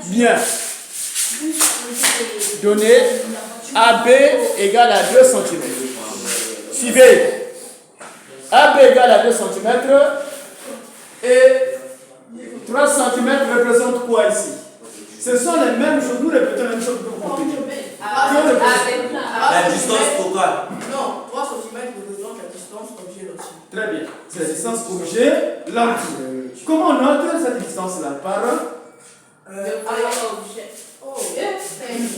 Bien. Donnez AB égale à 2 cm. Suivez. AB égale à 2 cm et 3 cm représente quoi ici? Ce sont les mêmes choses, nous répétons la même chose que vous comprenez. La distance focale. Non, 3 cm représente la distance objet lentille. Très bien. C'est la distance objet lentille. Comment on note cette distance-là? Par objet.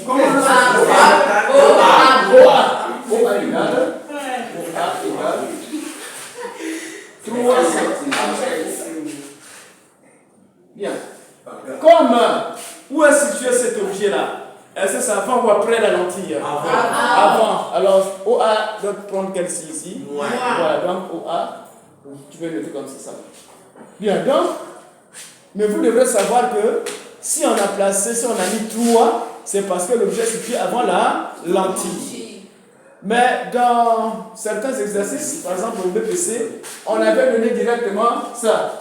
comment on note OA égale 3 cm. Bien. Comme, où est situé cet objet-là? Est-ce que c'est avant ou après la lentille? Avant. Alors, OA doit prendre quel signe ici? Voilà, donc OA, tu peux noter comme ça. Bien, donc, mais vous devrez savoir que si on a placé, si on a mis 3, c'est parce que l'objet est situé avant la lentille. Mais dans certains exercices, par exemple au BPC, on avait donné directement ça.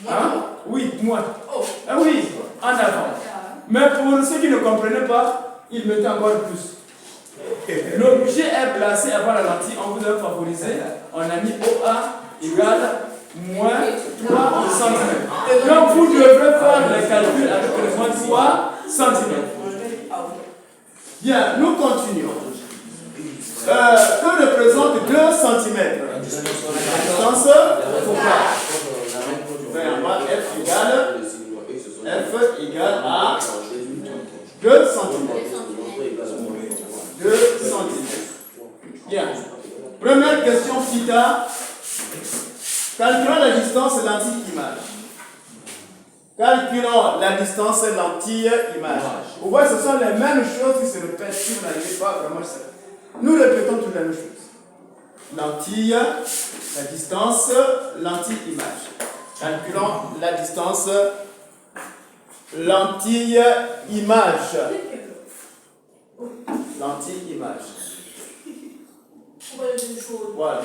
Hein? Oui, moins. Ah oui, en avant. Mais pour ceux qui ne comprenaient pas, ils mettaient encore plus. L'objet est placé avant la lentille, on vous a favorisé. On a mis OA égale moins 3 cm. Donc vous devrez faire les calculs avec le moins 3 cm. Bien, nous continuons. Que représente 2 cm? La distance focale. F égale à 2 cm. 2 cm. Bien. Première question, Pita. Calculons la distance lentille-image. Calculons la distance lentille-image. Vous voyez, ce sont les mêmes choses qui se répètent si vous n'arrivez pas vraiment à ça. Nous répétons toutes les mêmes choses. Lentille, la distance lentille-image. Calculons la distance lentille-image. Lentille-image. Voilà.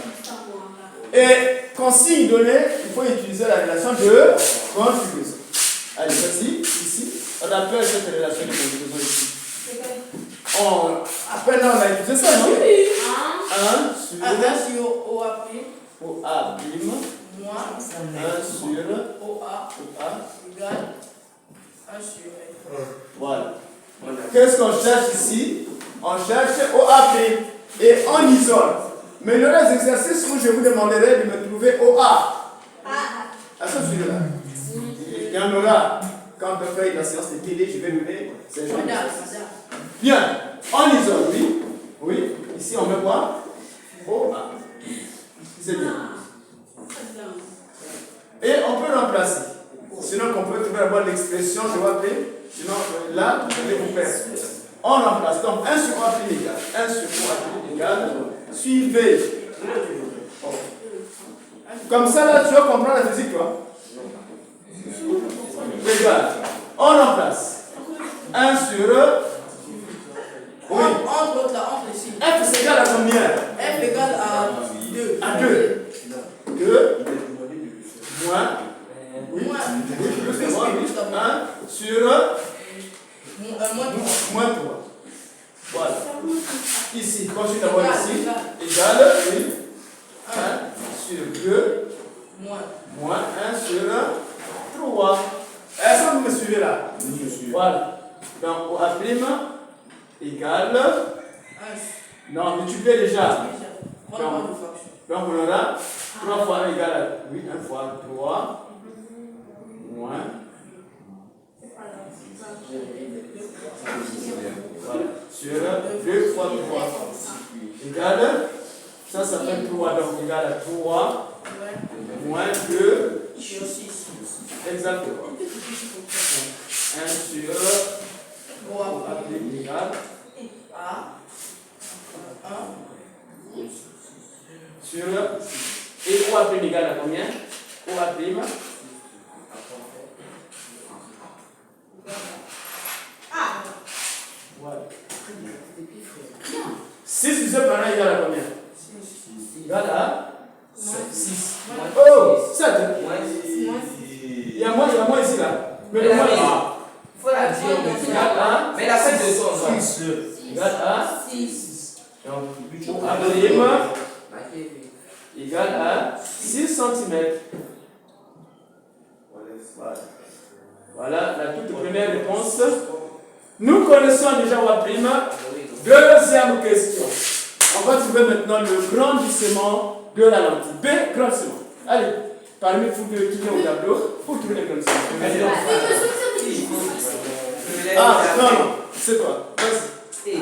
Et consigne donnée, il faut utiliser la relation de conjugaison. Allez, voici, ici. On appelle cette relation de conjugaison ici. À peine là, on a utilisé ça, non? 1 sur OA prime. OA prime. Moins 1 sur OA égale 1 sur F. Voilà. Qu'est-ce qu'on cherche ici? On cherche OA prime. Et on isole. Mais il y aura des exercices où je vous demanderai de me trouver OA. À ce sujet-là. Il y en aura. Quand on peut faire la séance de télé, je vais donner ces gens. Bien. On isole, oui. Oui. Ici, on met quoi? OA. C'est bien. Et on peut remplacer. Sinon, on peut trouver d'abord l'expression, je vais appeler. Sinon, là, vous allez vous perdre. On remplace. Donc, 1 sur OA prime égale. 1 sur OA prime égale. Suivez. Comme ça, là, tu vas comprendre la physique, toi. Égal. On remplace. 1 sur. Oui. Entre les signes. F c'est égal à combien? F égale à 2. À 2. 2. Moins. Oui. Moins. Plus que moins. 1 sur. Moins 3. Voilà. Ici, continue d'abord ici. Égal. Oui. 1 sur 2. Moins 1 sur 3. Est-ce que vous me suivez là? Oui, je suis. Voilà. Donc, OA prime égale. Non, multipliez déjà. Donc, on aura 3 fois 1 égale à 8. 1 fois 3. Moins. Voilà. Sur 2 fois 3. Égale. Ça fait 3. Donc, égale à 3. Moins 2. Sur 6. Exactement. 1 sur OA prime égale à 1 sur. Et OA prime égale à combien? OA prime. Voilà. 6 divisé par 1 égale à combien? Égale à 6. Oh, 7. Il y a moins ici là. Mais le moins il faut la dire. Mais la fête de son. 6 égale à 6. donc Abrim égale à 6 cm. Voilà la toute première réponse. Nous connaissons déjà Abrim. Deuxième question. On va trouver maintenant le grandissement de la lentille. B, grandissement. Allez, parmi vous deux qui viennent au tableau, pour trouver le grandissement. Ah, non, non, c'est toi. Vas-y.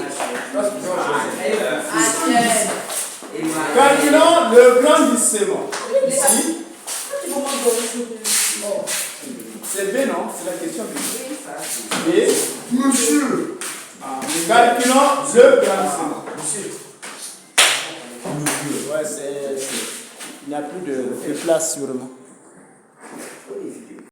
Calculons le grandissement. Ici, c'est B, non? C'est la question B. B. Monsieur. Calculons le grandissement. Monsieur. Ouais, il n'y a plus de place sûrement.